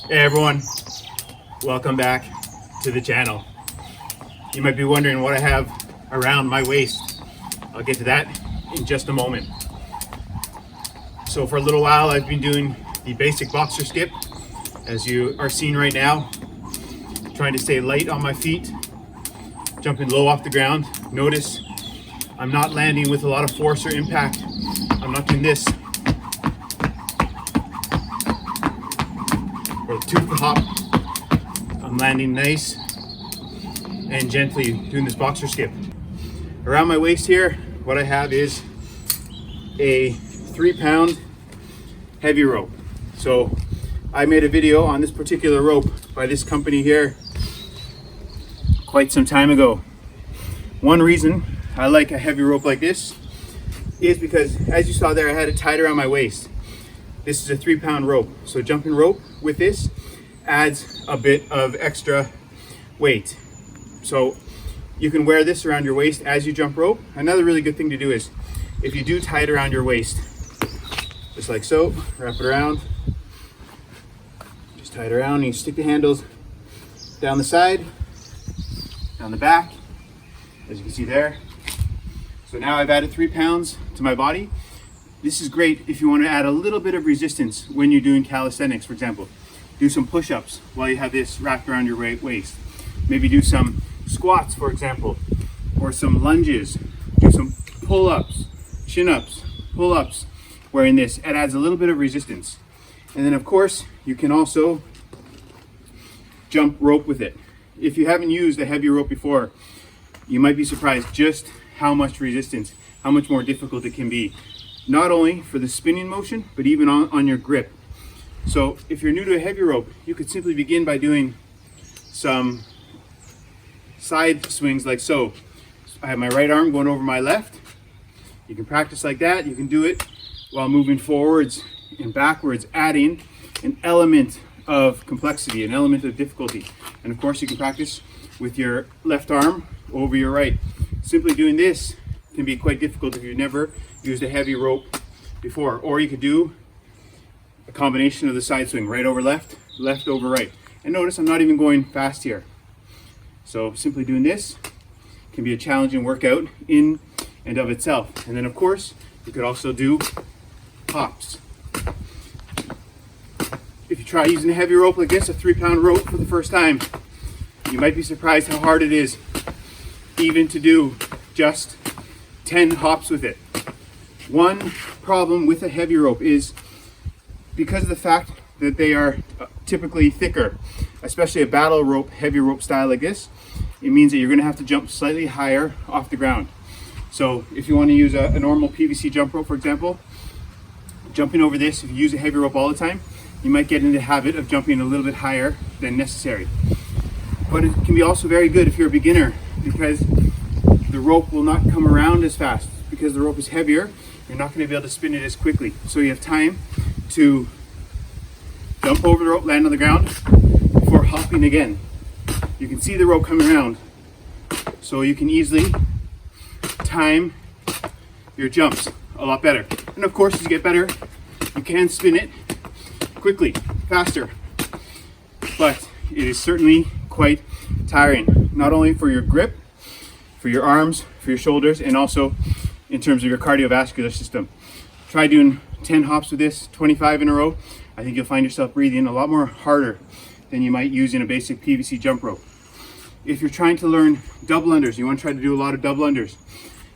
Hey everyone, welcome back to the channel. You might be wondering what I have around my waist. I'll get to that in just a moment. So for a little while I've been doing the basic boxer skip, as you are seeing right now, trying to stay light on my feet, jumping low off the ground. Notice I'm not landing with a lot of force or impact. I'm not doing this or tooth hop. I'm landing nice and gently doing this boxer skip. Around my waist here, what I have is a 3-pound heavy rope. So I made a video on this particular rope by this company here quite some time ago. One reason I like a heavy rope like this is because, as you saw there, I had it tied around my waist. This is a 3-pound rope, so jumping rope with this adds a bit of extra weight. So you can wear this around your waist as you jump rope. Another really good thing to do is, if you do tie it around your waist, just like so, wrap it around, just tie it around, and you stick the handles down the side, down the back, as you can see there. So now I've added 3 pounds to my body. This is great if you want to add a little bit of resistance when you're doing calisthenics, for example. Do some push-ups while you have this wrapped around your waist. Maybe do some squats, for example, or some lunges. Do some pull-ups, chin-ups, pull-ups wearing this. It adds a little bit of resistance. And then of course, you can also jump rope with it. If you haven't used a heavy rope before, you might be surprised just how much resistance, how much more difficult it can be. Not only for the spinning motion, but even on your grip. So if you're new to a heavy rope, you could simply begin by doing some side swings like so. I have my right arm going over my left. You can practice like that. You can do it while moving forwards and backwards, adding an element of complexity, an element of difficulty. And of course you can practice with your left arm over your right. Simply doing this can be quite difficult if you've never used a heavy rope before. Or you could do a combination of the side swing, right over left, left over right. And notice I'm not even going fast here. So simply doing this can be a challenging workout in and of itself. And then of course, you could also do hops. If you try using a heavy rope like this, a 3-pound rope for the first time, you might be surprised how hard it is even to do just 10 hops with it. One problem with a heavy rope is, because of the fact that they are typically thicker, especially a battle rope, heavy rope style like this, it means that you're going to have to jump slightly higher off the ground. So if you want to use a normal PVC jump rope, for example, jumping over this, if you use a heavy rope all the time, you might get into the habit of jumping a little bit higher than necessary. But it can be also very good if you're a beginner, because the rope will not come around as fast. Because the rope is heavier, you're not going to be able to spin it as quickly. So you have time to jump over the rope, land on the ground before hopping again. You can see the rope coming around, so you can easily time your jumps a lot better. And of course, as you get better, you can spin it quickly, faster. But it is certainly quite tiring, not only for your grip, for your arms, for your shoulders, and also in terms of your cardiovascular system. Try doing 10 hops with this, 25 in a row. I think you'll find yourself breathing a lot more harder than you might use in a basic PVC jump rope. If you're trying to learn double unders, you want to try to do a lot of double unders,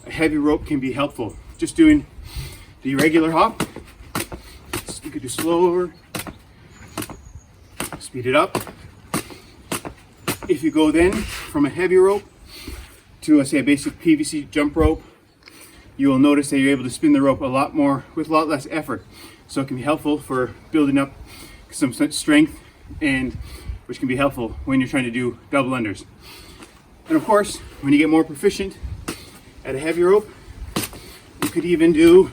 a heavy rope can be helpful. Just doing the regular hop, you could do slower, speed it up. If you go then from a heavy rope to, let's say, a basic PVC jump rope, you will notice that you're able to spin the rope a lot more with a lot less effort. So it can be helpful for building up some strength, and which can be helpful when you're trying to do double unders. And of course, when you get more proficient at a heavy rope, you could even do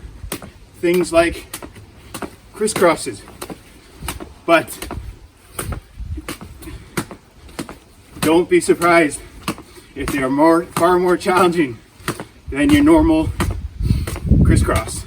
things like crisscrosses. But don't be surprised if they are far more challenging than your normal crisscross.